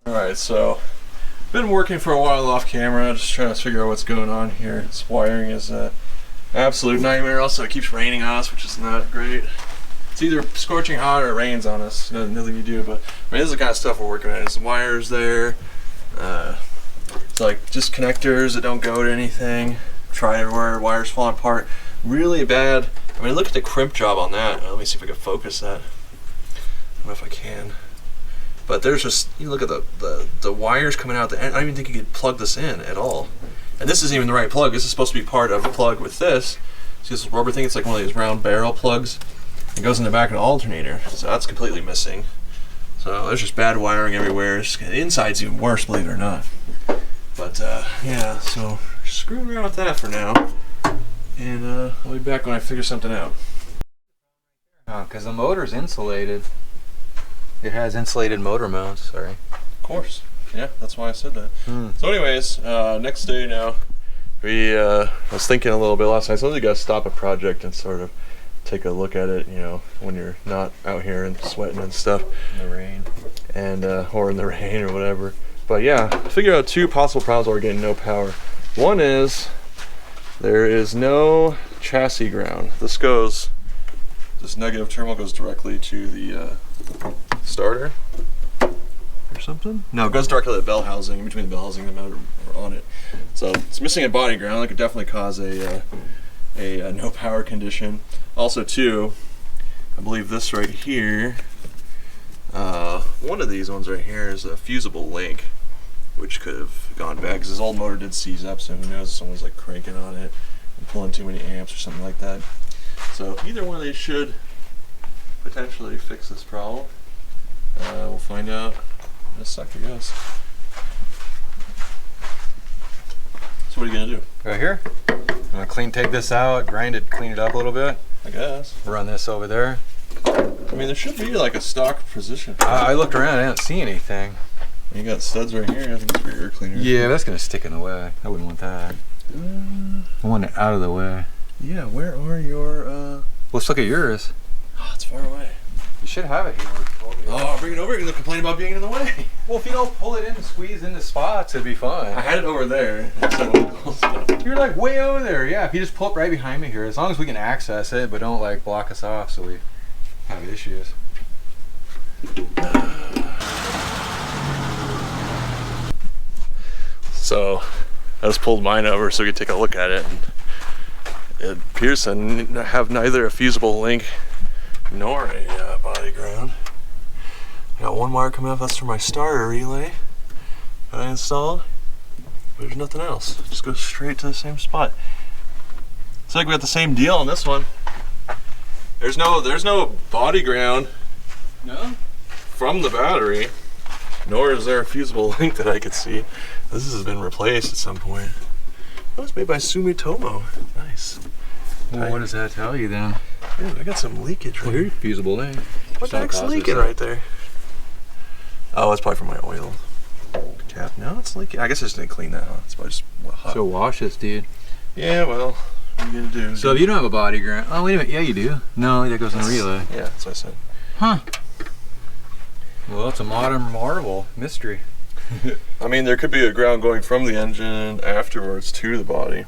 Alright, so been working for a while off camera, just trying to figure out what's going on here. This wiring is an absolute nightmare. Also, it keeps raining on us, which is not great. It's either scorching hot or it rains on us. Nothing you do, but I mean, this is the kind of stuff we're working on. There's wires there. It's like just connectors that don't go to anything. Try everywhere, wires falling apart. Really bad. I mean, look at the crimp job on that. Let me see if I can focus that. I don't know if I can. But there's just, you look at the wires coming out the end. I don't even think you could plug this in at all. And this isn't even the right plug. This is supposed to be part of a plug with this. See this rubber thing? It's like one of these round barrel plugs. It goes in the back of an alternator. So that's completely missing. So there's just bad wiring everywhere. The inside's even worse, believe it or not. But yeah, so screwing around with that for now. And I'll be back when I figure something out. Because the motor's insulated. It has insulated motor mounts, sorry. Of course. Yeah, that's why I said that. So anyways, next day now, I was thinking a little bit last night, so you gotta stop a project and sort of take a look at it, you know, when you're not out here and sweating and stuff. In the rain. And, or in the rain or whatever. But yeah, figure out two possible problems where we're getting no power. One is, there is no chassis ground. This negative terminal goes directly to the starter or something. No, it goes directly to the bell housing, in between the bell housing and the motor on it. So it's missing a body ground. That could definitely cause a no power condition. Also too, I believe this right here, one of these ones right here is a fusible link, which could have gone bad because this old motor did seize up, so who knows if someone's like cranking on it and pulling too many amps or something like that. So either one of these should potentially fix this problem. We'll find out in a sec, I guess. So what are you gonna do? Right here. I'm gonna take this out, grind it, clean it up a little bit. I guess. Run this over there. I mean, there should be like a stock position. I looked around, I didn't see anything. You got studs right here. I think it's for your air cleaner. Yeah, that's gonna stick in the way. I wouldn't want that. I want it out of the way. Yeah, where are your Let's look at yours. Oh, it's far away. You should have it here. Oh, bring it over. You're gonna complain about being in the way. Well, if you don't pull it in and squeeze into spots, it'd be fine. I had it over there. You're like way over there. Yeah, if you just pull it right behind me here, as long as we can access it, but don't like block us off so we have issues. So I just pulled mine over so we could take a look at it. And it appears to have neither a fusible link nor a body ground. I got one wire coming off. That's for my starter relay that I installed. But there's nothing else. It just goes straight to the same spot. It's like we got the same deal on this one. There's no body ground. No? From the battery, nor is there a fusible link that I could see. This has been replaced at some point. That was made by Sumitomo. Nice. Well, what does that tell you then? Dude, I got some leakage right here. Fusible link. What the heck's leaking right there? Oh, it's probably from my oil cap. No, it's leaking. I guess I just didn't clean that out. It's probably just hot. So wash this, dude. Yeah, well, what are you gonna do? So if you don't have a body ground, oh wait a minute, yeah you do. No, that goes in the relay. Yeah, that's what I said. Huh. Well, it's a modern marvel mystery. I mean, there could be a ground going from the engine afterwards to the body,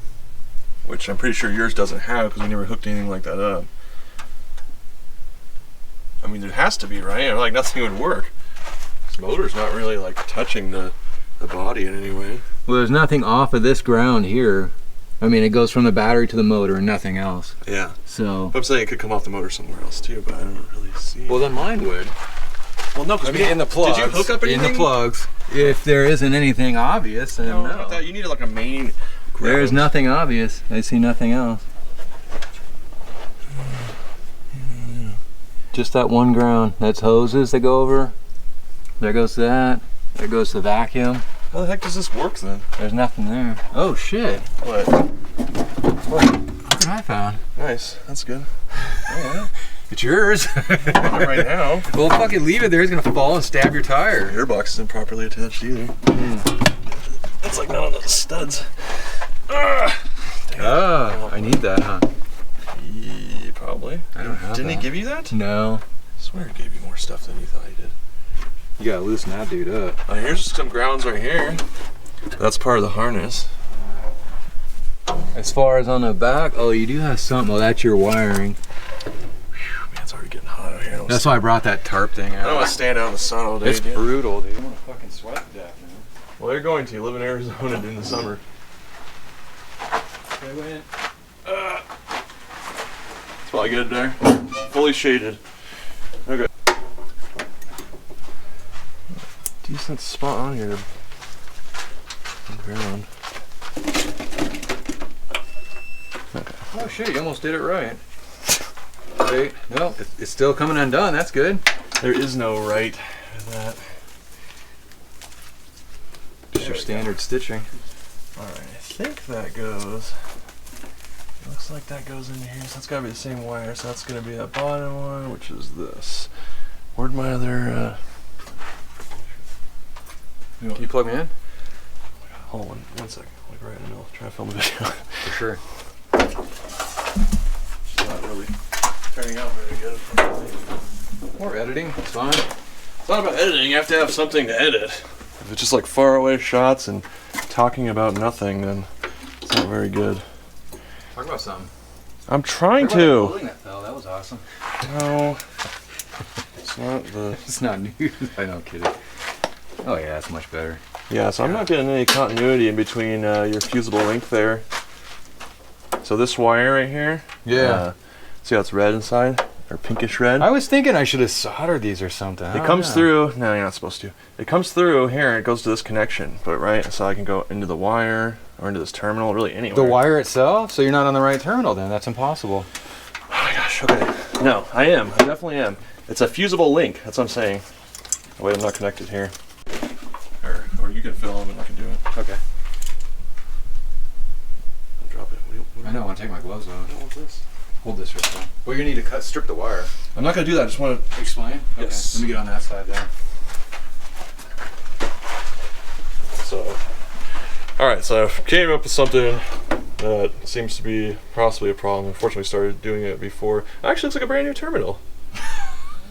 which I'm pretty sure yours doesn't have because we never hooked anything like that up. I mean, there has to be, right? Like nothing would work. This motor's not really like touching the body in any way. Well, there's nothing off of this ground here. I mean, it goes from the battery to the motor and nothing else. Yeah. So. But I'm saying it could come off the motor somewhere else too, but I don't really see. Well, then mine would. Well, no, because in the plugs. Did you hook up anything? In the plugs. If there isn't anything obvious, then no. I thought you needed like a main ground. There's nothing obvious. I see nothing else. Just that one ground. That's hoses that go over. There goes that. There goes the vacuum. How the heck does this work then? There's nothing there. Oh shit. What? Look what I found. Nice. That's good. Alright. It's yours. Not right now. Well, fucking leave it there. It's gonna fall and stab your tire. Your gearbox isn't properly attached either. It's like none of those studs. Oh, I need that, huh? Yeah, probably. I don't have Didn't that. he give you that? No. I swear he gave you more stuff than you thought he did. You gotta loosen that dude up. Here's some grounds right here. That's part of the harness. As far as on the back, oh, you do have something. Oh, that's your wiring. Whew, man, it's already getting hot out here. That's why I brought that tarp thing out. I don't want to stand out in the sun all day. It's brutal, dude. I want to fucking sweat to death, man. Well, they're going to. You live in Arizona during the summer. They went. It's probably good there. Fully shaded. Okay. Decent spot on here. Ground. Okay. Oh shit, you almost did it right. Wait, no, it's still coming undone. That's good. There is no right with that. Just your standard stitching. Alright, I think that goes. Looks like that goes into here, so that's gotta be the same wire. So that's gonna be that bottom one, which is this. Where'd my other Can you plug me in? hold on one second. Like right in the middle. Try to film a video. For sure. It's not really turning out very good. More editing, it's fine. It's not about editing, you have to have something to edit. If it's just like far away shots and talking about nothing, then it's not very good. Talk about something. I'm trying Talk about that to. building that fell. That was awesome. No. It's not the. It's not news. I know, I'm kidding. Oh yeah, that's much better. Yeah, so I'm not getting any continuity in between your fusible link there. So this wire right here. Yeah. See how it's red inside? Or pinkish red? I was thinking I should have soldered these or something. It comes through. No, you're not supposed to. It comes through here and it goes to this connection. But right, so I can go into the wire or into this terminal, really anywhere. The wire itself? So you're not on the right terminal then? That's impossible. Oh my gosh, okay. No, I am. I definitely am. It's a fusible link. That's what I'm saying. Oh, wait, I'm not connected here. Or you can film and I can do it. Okay. I'll drop it. I know, I want to take my gloves off. I don't want this. Hold this for a second. Well, you need to strip the wire. I'm not going to do that. I just want to Explain? Yes. Okay. Let me get on that side there. So, alright, so came up with something that seems to be possibly a problem. Unfortunately, started doing it before. Actually, looks like a brand new terminal.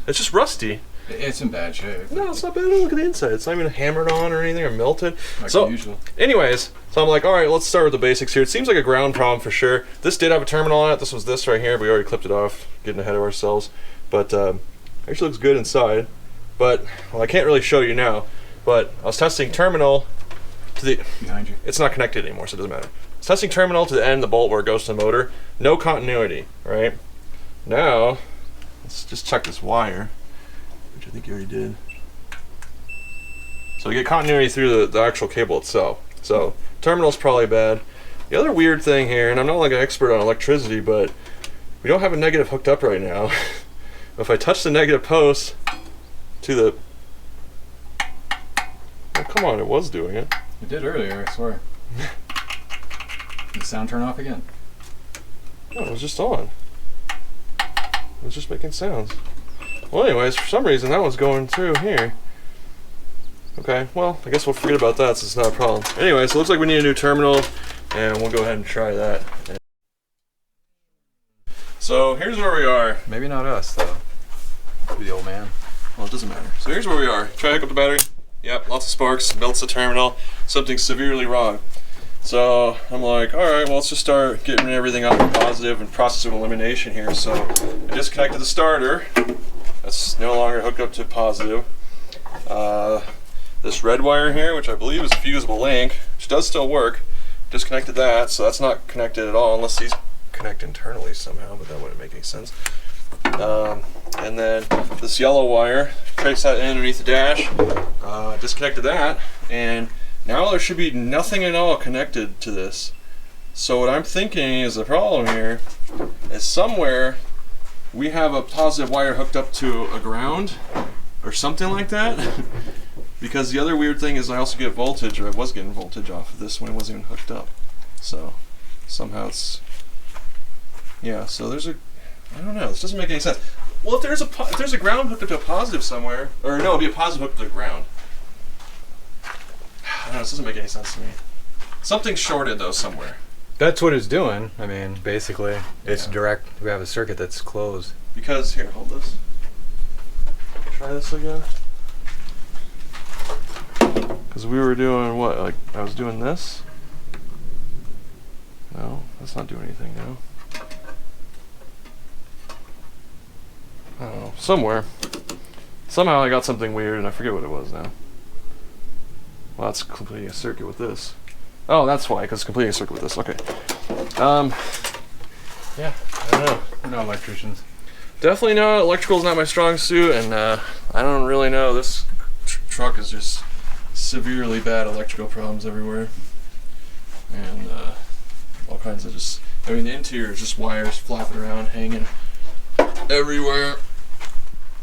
It's just rusty. It's in bad shape. No, it's not bad. Look at the inside. It's not even hammered on or anything or melted. Like so, usual. anyways, so I'm like, alright, let's start with the basics here. It seems like a ground problem for sure. This did have a terminal on it. This was this right here. We already clipped it off, getting ahead of ourselves. But actually looks good inside. But, well, I can't really show you now. But I was testing terminal to the... Behind you. It's not connected anymore, so it doesn't matter. I was testing terminal to the end of the bolt where it goes to the motor. No continuity, right? Now, let's just check this wire, which I think you already did. So we get continuity through the actual cable itself. So terminal's probably bad. The other weird thing here, and I'm not like an expert on electricity, but we don't have a negative hooked up right now. If I touch the negative post to the... Oh, come on, it was doing it. It did earlier, I swear. Did the sound turn off again? No, it was just on. It was just making sounds. Well, anyways, for some reason that was going through here. Okay, well, I guess we'll forget about that since it's not a problem. Anyways, it looks like we need a new terminal, and we'll go ahead and try that. So here's where we are. Maybe not us, though. Maybe the old man. Well, it doesn't matter. So here's where we are. Try to hook up the battery. Yep, lots of sparks, melts the terminal. Something severely wrong. So I'm like, alright, well, let's just start getting everything up to positive and process of elimination here. So I disconnected the starter. That's no longer hooked up to positive. This red wire here, which I believe is a fusible link, which does still work, disconnected that, so that's not connected at all unless these connect internally somehow, but that wouldn't make any sense. And then this yellow wire, trace that in underneath the dash, disconnected that, and now there should be nothing at all connected to this. So what I'm thinking is the problem here is somewhere we have a positive wire hooked up to a ground or something like that. Because the other weird thing is I also get voltage, or I was getting voltage off of this when it wasn't even hooked up. So somehow it's, yeah, so there's a, I don't know, this doesn't make any sense. Well, if there's a ground hooked up to a positive somewhere, or no, it'd be a positive hooked up to the ground. I don't know, this doesn't make any sense to me. Something's shorted though somewhere. That's what it's doing. I mean, basically, it's direct. We have a circuit that's closed. Because, here, hold this. Try this again. Because we were doing what? Like, I was doing this? No, that's not doing anything now. I don't know. Somewhere. Somehow I got something weird and I forget what it was now. Well, that's completing a circuit with this. Oh, that's why, because completing a circuit with this. Okay. Yeah, I don't know. We're not electricians. Definitely not. Electrical is not my strong suit, and I don't really know. This truck is just severely bad electrical problems everywhere. And all kinds of just, I mean, the interior is just wires flapping around, hanging everywhere.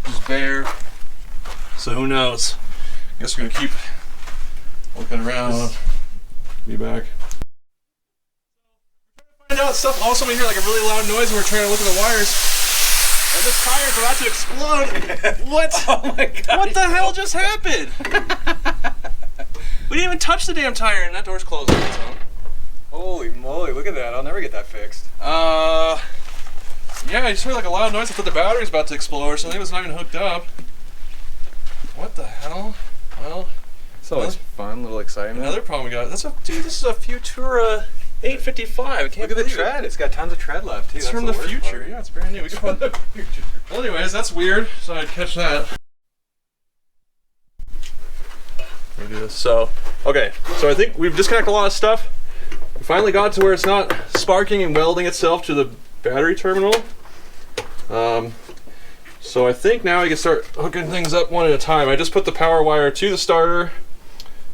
Just bare. So who knows? Guess we're gonna keep looking around. Be back. Find out stuff. Also, we hear like a really loud noise when we're trying to look at the wires. And this tire is about to explode. What? Oh my god. What the hell just happened? We didn't even touch the damn tire, and that door's closed on its own. Holy moly, look at that. I'll never get that fixed. Yeah, I just heard like a loud noise. I thought the battery's about to explode or something. It was not even hooked up. What the hell? Well, It's always fun, little excitement. another problem we got. This is a Futura 855. I can't Look at the believe it. tread. It's got tons of tread left too. It's That's from the worst future. part. Yeah, it's brand new. We can find the future. Well, anyways, that's weird. So I'd catch that. Let me do this. So, okay. So I think we've disconnected a lot of stuff. We finally got to where it's not sparking and welding itself to the battery terminal. So I think now we can start hooking things up one at a time. I just put the power wire to the starter.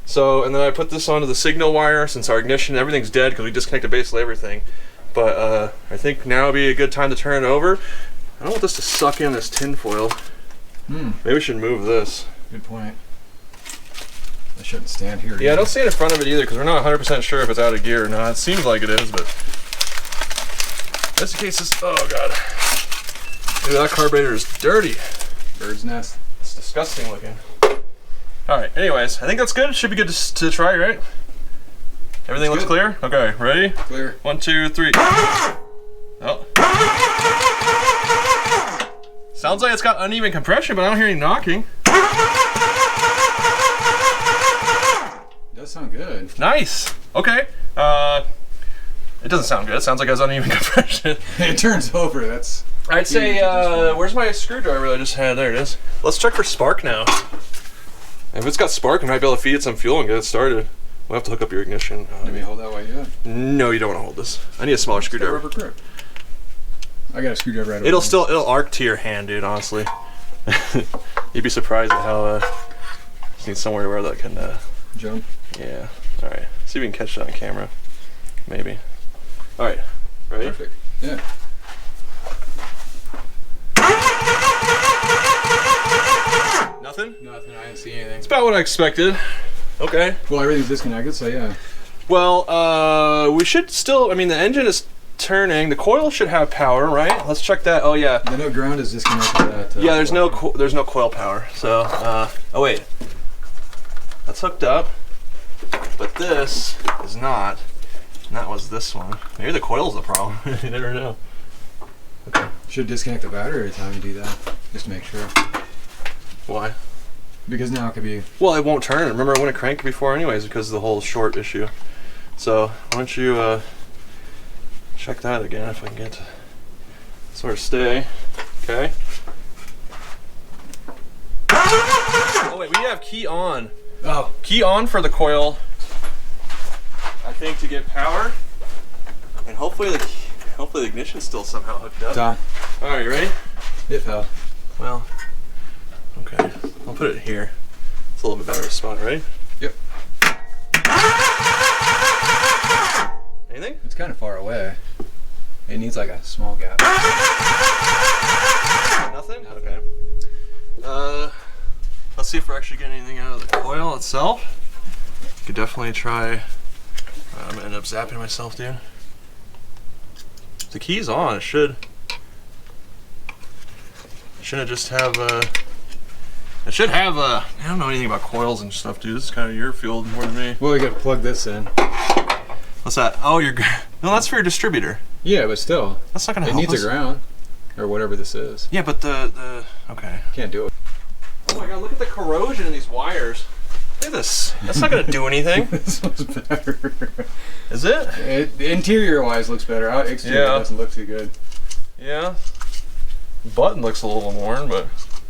So, and then I put this onto the signal wire since our ignition, everything's dead because we disconnected basically everything. But I think now would be a good time to turn it over. I don't want this to suck in this tin foil. Maybe we should move this. Good point. I shouldn't stand here. Yeah, don't stand in front of it either because we're not 100% sure if it's out of gear or not. It seems like it is, but just in case this, oh god. Dude, that carburetor is dirty. Bird's nest. It's disgusting looking. Alright, anyways, I think that's good. Should be good to try, right? Everything looks clear? Okay, ready? Clear. 1, 2, 3. Oh. Sounds like it's got uneven compression, but I don't hear any knocking. It does sound good. Nice. Okay. It doesn't sound good. It sounds like it has uneven compression. It turns over. That's. I'd say, where's my screwdriver I just had? There it is. Let's check for spark now. If it's got spark, we might be able to feed it some fuel and get it started. We'll have to hook up your ignition. Let me hold that while you do it. No, you don't want to hold this. I need a smaller screwdriver. Rubber grip. I got a screwdriver right over It'll arc to your hand, dude, honestly. You'd be surprised at how, you need somewhere where that can, jump. yeah. Alright. See if we can catch that on camera. Maybe. Alright. Ready? Perfect. Yeah. Nothing? Nothing. I didn't see anything. It's about what I expected. Okay. Well, everything's disconnected, so yeah. Well, we should still, I mean, the engine is turning. The coil should have power, right? Let's check that. Oh, yeah. The no ground is disconnected. Yeah, there's no coil power. So, oh wait. That's hooked up. But this is not. And that was this one. Maybe the coil's the problem. You never know. Okay. Should disconnect the battery every time you do that, just to make sure. Why? Because now it could be. Well, it won't turn. Remember, I wouldn't crank it before anyways because of the whole short issue. So, why don't you check that again if I can get to sort of stay. Okay. Oh wait, we have key on. Oh. Key on for the coil. I think to get power. And hopefully the ignition's still somehow hooked up. Tom. Alright, you ready? It fell. Well, okay. I'll put it here. It's a little bit better spot, right? Yep. Anything? It's kind of far away. It needs like a small gap. Nothing? Okay. Let's see if we're actually getting anything out of the coil itself. Could definitely try. I'm gonna end up zapping myself, dude. The key's on. It should. Shouldn't it just have it should have I don't know anything about coils and stuff, dude. This is kind of your field more than me. Well, you gotta plug this in. What's that? Oh, no, that's for your distributor. Yeah, but still. That's not gonna It help needs us. a ground. Or whatever this is. Yeah, but the okay. Can't do it. Oh my god, look at the corrosion in these wires. Look at this. That's not gonna do anything. This one's better. Is it? Interior wise looks better. Out exterior doesn't look too good. Yeah. Button looks a little worn, but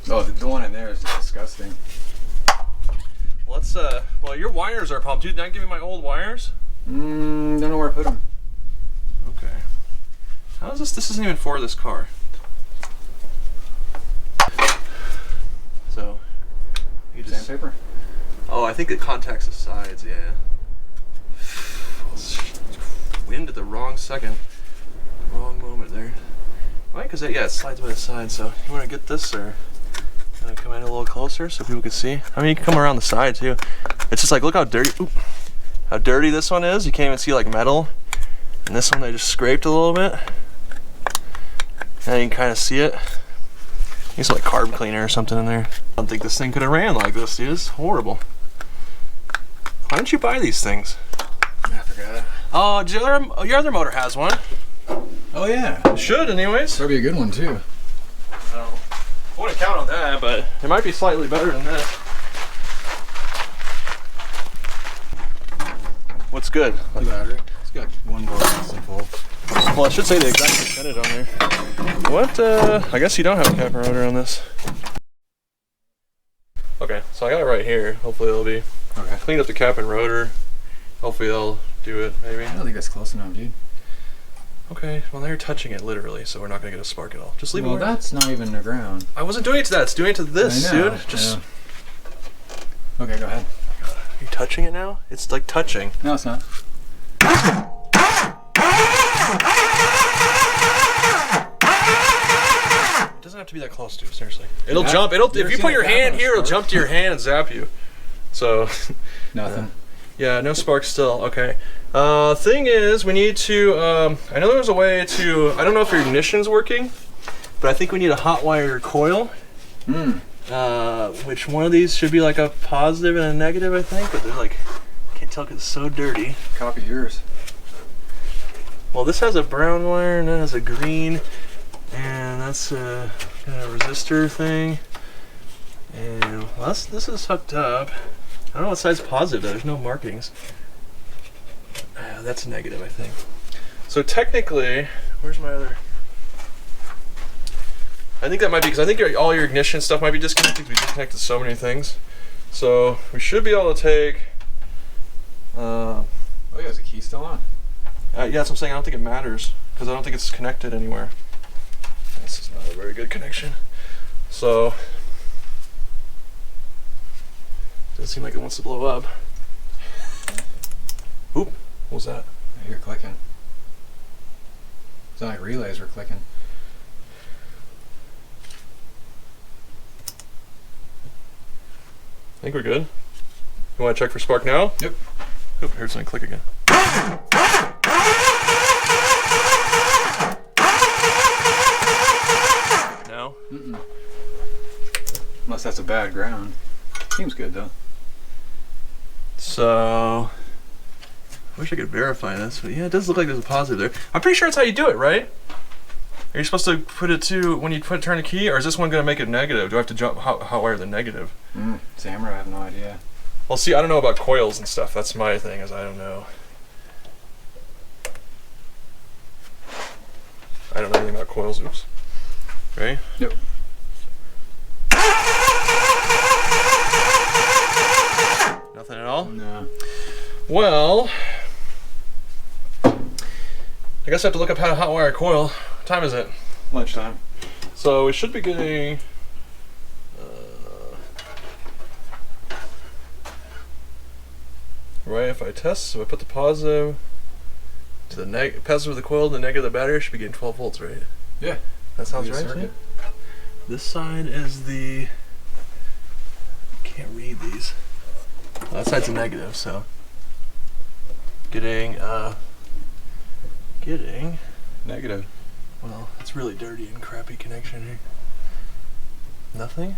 oh, the one in there is just disgusting. Let's well, your wires are pumped. Dude, not give me my old wires. Don't know where to put them. Okay. How is this? This isn't even for this car. So you just sandpaper. Oh, I think it contacts the sides. Yeah. Wind at the wrong second. Wrong moment there. Right, because yeah, it slides by the side. So you want to get this, or come in a little closer so people can see? I mean, you can come around the side too. It's just like, look how dirty. Oop, how dirty this one is. You can't even see like metal. And this one, they just scraped a little bit. And you can kind of see it. Use some like carb cleaner or something in there. I don't think this thing could have ran like this, dude. It's horrible. Why didn't you buy these things? I forgot. Oh, your other motor has one. Oh yeah. It should, anyways. That'd be a good one too. I wouldn't count on that, but it might be slightly better than this. What's good? The battery. It's got one more less than full. Well, it should say the exact percentage on there. What? I guess you don't have a cap and rotor on this. Okay, so I got it right here. Hopefully it'll be okay. Cleaned up the cap and rotor. Hopefully they'll do it, maybe. I don't think that's close enough, dude. Okay, well, now you're touching it literally, so we're not gonna get a spark at all. Just leave it. Well, that's not even the ground. I wasn't doing it to that. It's doing it to this, dude. Just. Yeah. Okay, go ahead. Are you touching it now? It's like touching. No, it's not. It doesn't have to be that close, dude. Seriously, it'll jump. If you put your hand here, it'll jump to your hand and zap you. So. Nothing. Yeah, no sparks still. Okay. Thing is, we need to. I know there's a way to. I don't know if your ignition's working, but I think we need a hot wire coil. Which one of these should be like a positive and a negative, I think, but they're like, can't tell because it's so dirty. Copy yours. Well, this has a brown wire and that has a green, and that's a kind of resistor thing. And well, this is hooked up. I don't know what side's positive though. There's no markings. That's negative, I think. So technically, where's my other? I think that might be because I think all your ignition stuff might be disconnected. We disconnected so many things. So we should be able to take. Oh yeah, is the key still on? Yeah, that's what I'm saying. I don't think it matters because I don't think it's connected anywhere. This is not a very good connection. So doesn't seem like it wants to blow up. Oop! What was that? I hear clicking. It's not like relays were clicking. I think we're good. You want to check for spark now? Yep. Oop, here's something click again. No? Unless that's a bad ground. Seems good though. So, I wish I could verify this, but yeah, it does look like there's a positive there. I'm pretty sure that's how you do it, right? Are you supposed to put it to, when you turn a key, or is this one going to make it negative? Do I have to jump, how wire the negative? Samurai, I have no idea. Well, see, I don't know about coils and stuff. That's my thing, is I don't know. I don't know anything about coils. Oops. Ready? Yep. Nothing at all? No. Well, I guess I have to look up how to hot wire a coil. What time is it? Lunchtime. So we should be getting right, if I test, so I put the positive to the positive of the coil, the negative of the battery, I should be getting 12 volts, right? Yeah. That sounds right. Yeah. This side is the, can't read these. That side's a negative, so getting Negative. well, it's really dirty and crappy connection here. Nothing?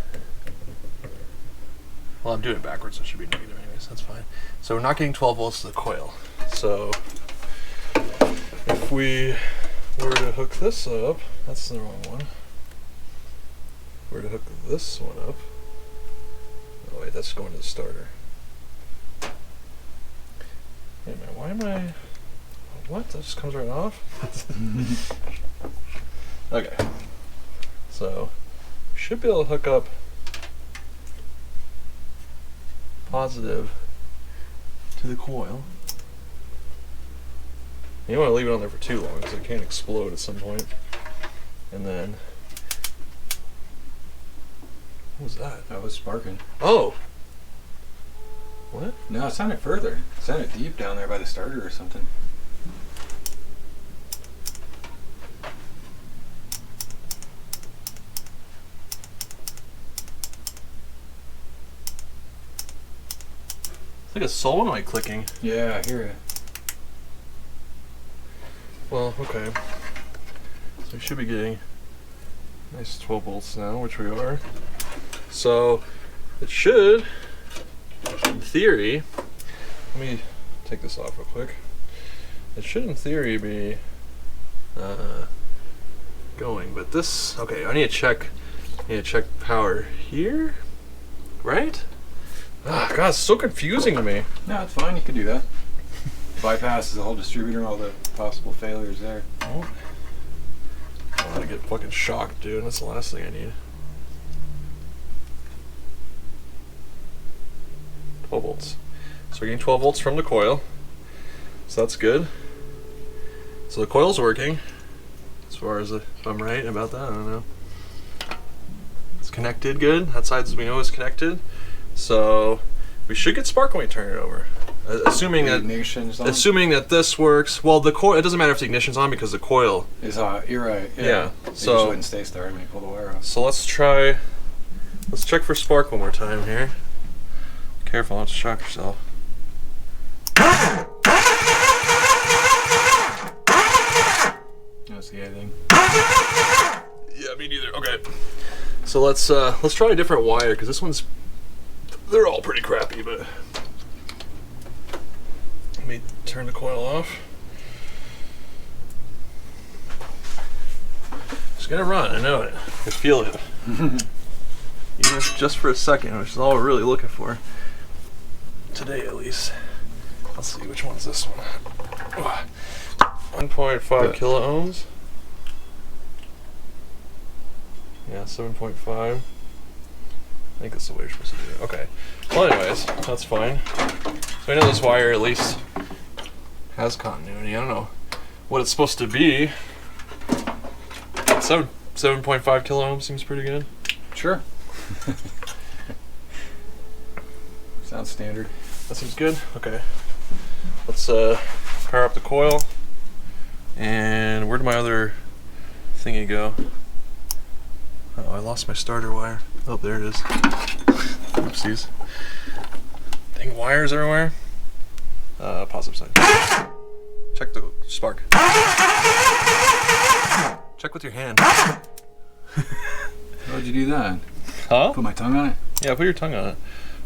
Well, I'm doing it backwards, so it should be negative anyways, that's fine. So we're not getting 12 volts to the coil. So if we were to hook this up, that's the wrong one. If we were to hook this one up, oh wait, that's going to the starter. Wait a minute, why am I... What? That just comes right off? Okay. So, we should be able to hook up positive to the coil. You don't want to leave it on there for too long because it can explode at some point. And then... What was that? That was sparking. Oh! What? No, it sounded further. It sounded deep down there by the starter or something. It's like a solenoid clicking. Yeah, I hear it. Well, okay. So we should be getting nice 12 volts now, which we are. So it should, in theory, let me take this off real quick. It should, in theory, be going, but this, okay, I need to check power here, right? Ah, God, it's so confusing to me. No, it's fine. You could do that. Bypasses the whole distributor, all the possible failures there. Oh. I'm gonna get fucking shocked, dude. That's the last thing I need. 12 volts. So we're getting 12 volts from the coil. So that's good. So the coil's working. As far as if I'm right about that, I don't know. It's connected good. That side, we know, is connected. So we should get spark when we turn it over. Assuming that this works. Well, the coil, it doesn't matter if the ignition's on because the coil is hot. You're right. Yeah. It So just wouldn't stay started when you pull the wire off. So let's check for spark one more time here. Careful not to shock yourself. I don't see anything. Yeah, me neither. Okay. So let's try a different wire because this one's, they're all pretty crappy, but let me turn the coil off. It's gonna run, I know it. I can feel it. Even if just for a second, which is all we're really looking for. Today at least. Let's see, which one's this one? 1.5 kilo ohms. Yeah, 7.5. I think that's the way you're supposed to do it. Okay. Well, anyways, that's fine. So I know this wire at least has continuity. I don't know what it's supposed to be. 7.5 kilo ohms seems pretty good. Sure. Sounds standard. That seems good. Okay. Let's power up the coil. And where did my other thingy go? Oh, I lost my starter wire. Oh, there it is. Oopsies. Dang wires everywhere. Positive side. Check the spark. Check with your hand. How'd you do that? Huh? Put my tongue on it? Yeah, put your tongue on it.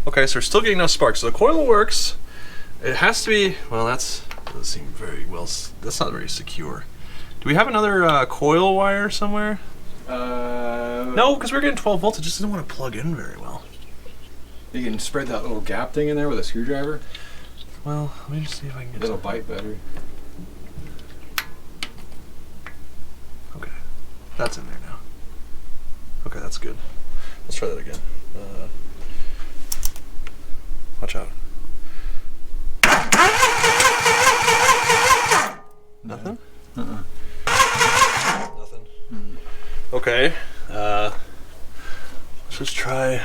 Okay, so we're still getting no spark. So the coil works. It has to be, well, that doesn't seem very well, that's not very secure. Do we have another coil wire somewhere? No, because we're getting 12 volts. It just doesn't want to plug in very well. You can spread that little gap thing in there with a screwdriver. Well, let me just see if I can get It'll bite better. Okay, that's in there now. Okay, that's good. Let's try that again. Watch out. Nothing? Uh-uh. Nothing? Okay. Let's just try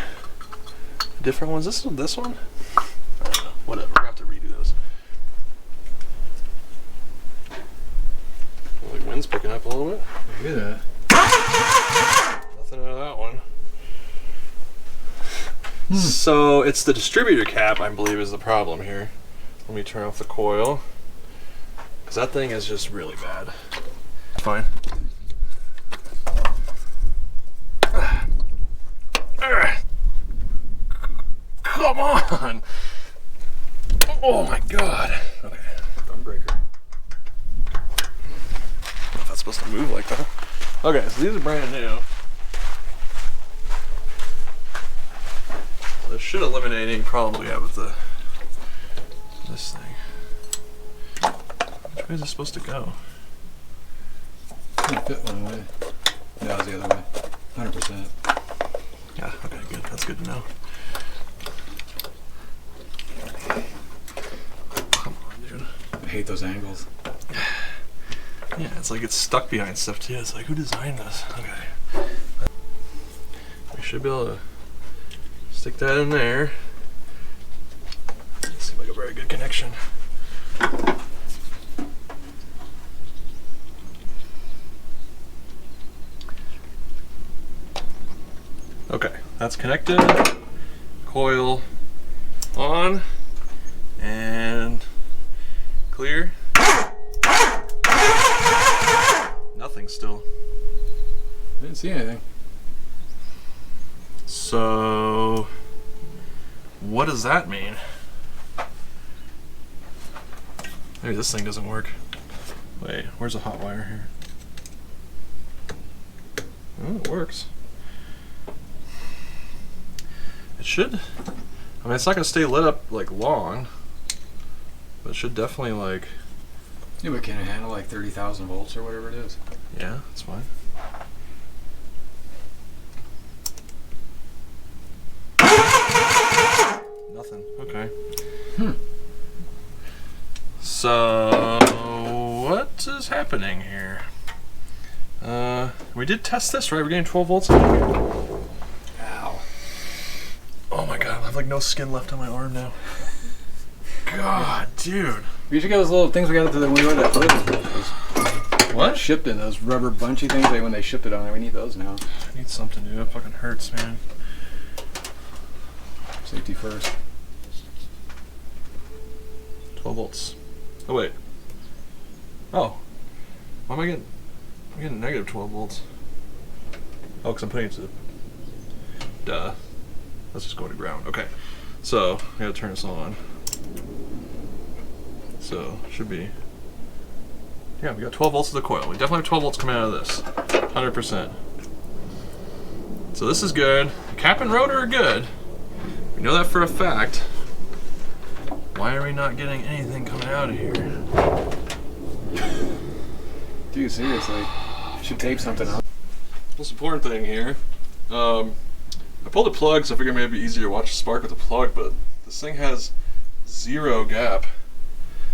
different ones. This one? I don't know. Whatever. We're gonna have to redo those. Well, the wind's picking up a little bit. I hear that. Nothing out of that one. So it's the distributor cap, I believe, is the problem here. Let me turn off the coil. Because that thing is just really bad. Fine. Come on! Oh my god. Okay. Thumb breaker. I don't know if that's supposed to move like that. Okay, so these are brand new. So this should eliminate any problems we have with this thing. Which way is this supposed to go? Didn't fit one way. No, it was the other way. 100%. Yeah, okay, good. That's good to know. Come on, dude. I hate those angles. Yeah, it's like it's stuck behind stuff too. It's like, who designed this? Okay. We should be able to stick that in there. Seems like a very good connection. Okay, that's connected. Coil on and clear. Nothing still. I didn't see anything. So, what does that mean? Maybe this thing doesn't work. Wait, where's the hot wire here? Oh, it works. It should. I mean, it's not gonna stay lit up like long, but it should definitely like. Yeah, but can it handle like 30,000 volts or whatever it is? Yeah, that's fine. Nothing. Okay. So, what is happening here? We did test this, right? We're getting 12 volts. Ow. Oh my god, I have like no skin left on my arm now. God, dude. We should get those little things we got when we ordered that. What? Shipped in those rubber bunchy things when they shipped it on there. We need those now. I need something, dude. It fucking hurts, man. Safety first. 12 volts. Oh, wait. Oh. Why am I getting... I'm getting negative 12 volts. Oh, because I'm putting it to... Duh. Let's just go to ground. Okay. So, I gotta turn this on. So, should be... Yeah, we got 12 volts of the coil. We definitely have 12 volts coming out of this. 100%. So this is good. The cap and rotor are good. We know that for a fact. Why are we not getting anything coming out of here? Dude, seriously. Should tape something up. Most important thing here. I pulled the plug, so I figured maybe it'd be easier to watch the spark with the plug, but this thing has 0 gap.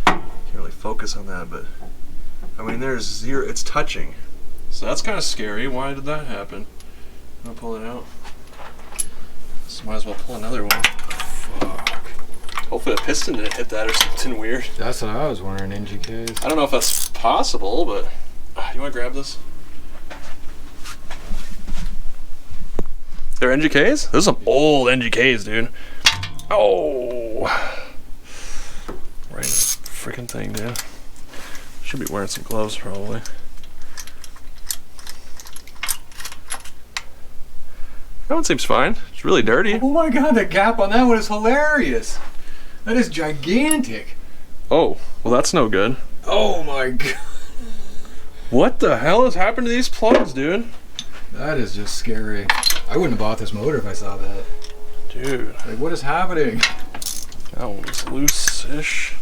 Can't really focus on that, but I mean, there's 0. It's touching, so that's kind of scary. Why did that happen? I'm gonna pull it out. So might as well pull another one. Fuck. Hopefully a piston didn't hit that or something weird. That's what I was wondering, NGKs. I don't know if that's possible, but you want to grab this? They're NGKs? Those are some old NGKs, dude. Oh. Right in the freaking thing, dude. Should be wearing some gloves, probably. That one seems fine. It's really dirty. Oh my god, the gap on that one is hilarious. That is gigantic. Oh, well that's no good. Oh my god. What the hell has happened to these plugs, dude? That is just scary. I wouldn't have bought this motor if I saw that. Dude. Like, what is happening? That one was loose-ish.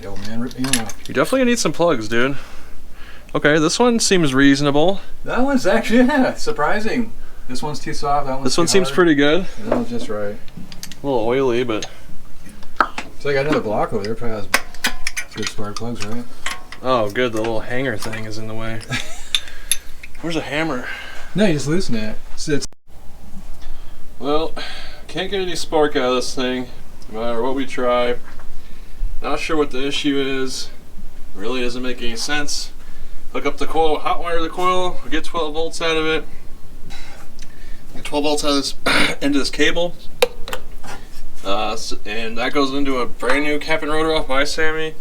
Yo, man, rip me off. You definitely need some plugs, dude. Okay, this one seems reasonable. That one's actually, yeah, surprising. This one's too soft, that one's This one seems pretty good. That one's just right. A little oily, but... So I got another block over there, probably has good spark plugs, right? Oh, good, the little hanger thing is in the way. Where's a hammer? No, you just loosen it. Sits. Well, can't get any spark out of this thing, no matter what we try. Not sure what the issue is. Really doesn't make any sense. Hook up the coil, hot wire the coil, get 12 volts out of it. Get 12 volts out of this into this cable. And that goes into a brand new cap and rotor off my Sammy.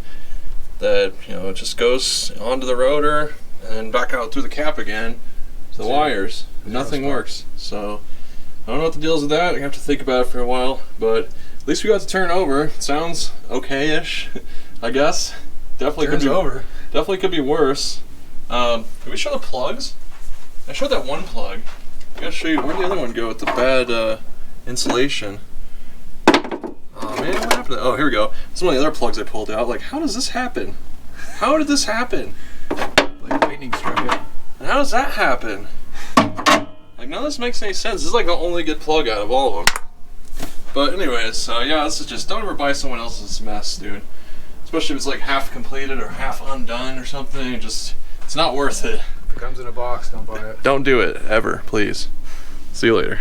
That, you know, it just goes onto the rotor and back out through the cap again. The wires. Nothing works. So I don't know what the deal is with that. I have to think about it for a while. But at least we got to turn over. It sounds okay-ish, I guess. Definitely could be over. Definitely could be worse. Can we show the plugs? I showed that one plug. I gotta show you where'd the other one go with the bad insulation. Oh man. What happened to that? Oh, here we go. This is one of the other plugs I pulled out. Like, how does this happen? How did this happen? Like lightning struck it. And how does that happen? Like, none of this makes any sense. This is like the only good plug out of all of them. But anyways, yeah, this is just, don't ever buy someone else's mess, dude. Especially if it's like half completed or half undone or something. Just, it's not worth it. If it comes in a box, don't buy it. Don't do it, ever, please. See you later.